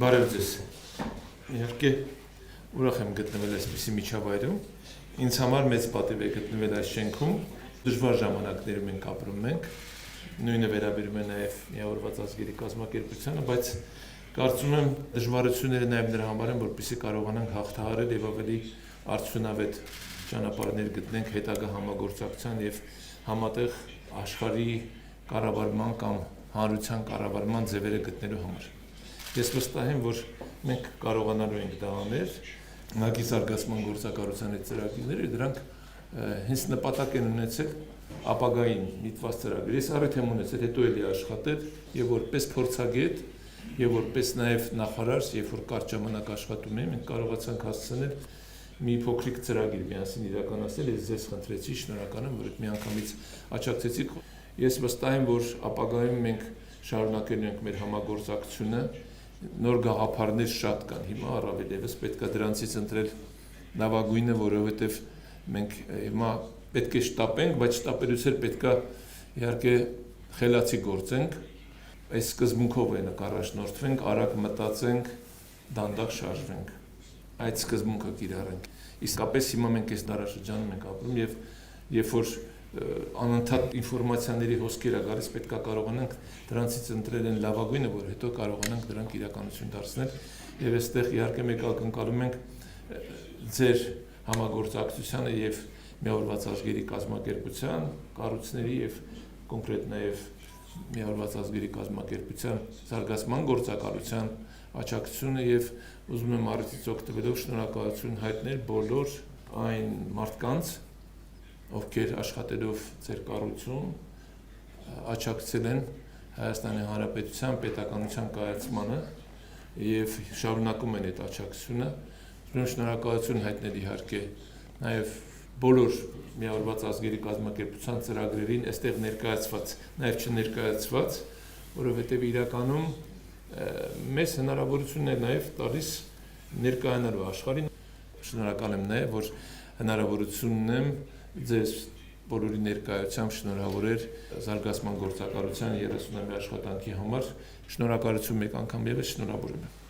Բարև ձեզ։ Իհարկե ուրախ եմ գտնվել այսպիսի միջավայրում։ Ինձ համար մեծ պատիվ է գտնվել այս շենքում։ Դժվար ժամանակներում ենք ապրում մենք։ Նույնը վերաբերում է նաև միավորված ազգերի կազմակերպությանը, բայց կարծում եմ դժվարությունները նաև նրա համար են, որպեսզի կարողանանք հաղթահարել եւ ավելի արդյունավետ ճանապարհներ գտնենք հետագա համագործակցության եւ համատեղ աշխարհի կառավարման կամ հանրության կառավարման ձևերը գտնելու համար։ Ես վստահ եմ, որ մենք կարողանալու ենք դա անել։ Նակի զարգացման գործակալության այդ ծրագիրները դրանք հենց նպատակ են ունեցել ապագային միտված ծրագրեր։ Ես առիթ եմ ունեցել հետո էլի աշխատել եւ որպես փորձագետ եւ որպես նաեւ նախարար, երբ որ կարճ ժամանակ աշխատում եմ, մենք կարողացանք հասցնել մի փոքրիկ ծրագիր միասին իրականացնել։ Ես ձեզ խնդրեցի, շնորհակալ եմ, որ այդ միանգամից աջակցեցիք։ Ես վստահ եմ, որ ապագայում մենք շարունակելու ենք մեր համագործակցությունը։ Նոր գաղափարներ շատ կան, հիմա առավել եւս պետք է դրանցից ընտրել լավագույնը, որովհետեւ մենք հիմա պետք է շտապենք, բայց շտապելուց էլ պետք է իհարկե խելացի գործենք, այս սկզբունքով է առաջնորդվենք, արագ մտածենք, դանդաղ շարժվենք, այդ սկզբունքը կիրառենք։ Իսկապես հիմա մենք այս դարաշրջանում ենք ապրում եւ երբ որ անընդհատ ինֆորմացիաների հոսքեր է գալիս, պետք է կարողանանք դրանցից ընտրել են լավագույնը, որ հետո կարողանանք դրանք իրականություն դարձնել եւ այստեղ իհարկե մեկ ակնկալում ենք ձեր համագործակցությանը եւ միավորված ազգերի կազմակերպության կառույցների եւ կոնկրետ նաեւ միավորված ազգերի կազմակերպության զարգացման գործակալության աջակցությունը եւ ուզում եմ առիթից օգտվելով շնորհակալություն հայտնել բոլոր այն մարդկանց, ովքեր աշխատելով ձեր կառույցում աջակցել են Հայաստանի Հանրապետության պետականության կայացմանը եւ շարունակում են այդ աջակցությունը։ Շնորհակալություն հայտնել իհարկե նաեւ բոլոր միավորված ազգերի կազմակերպության ծրագրերին, այստեղ ներկայացված, նաեւ չներկայացված, որովհետեւ իրականում մեզ հնարավորություն է նաեւ տալիս ներկայանալու աշխարհին։ Շնորհակալ եմ նաեւ, որ հնարավորություն ունեմ ձեզ բոլորի ներկայությամբ շնորհավորել զարգացման գործակալության 30-ամյա աշխատանքի համար։ Շնորհակալություն մեկ անգամ եւս շնորհավորում եմ։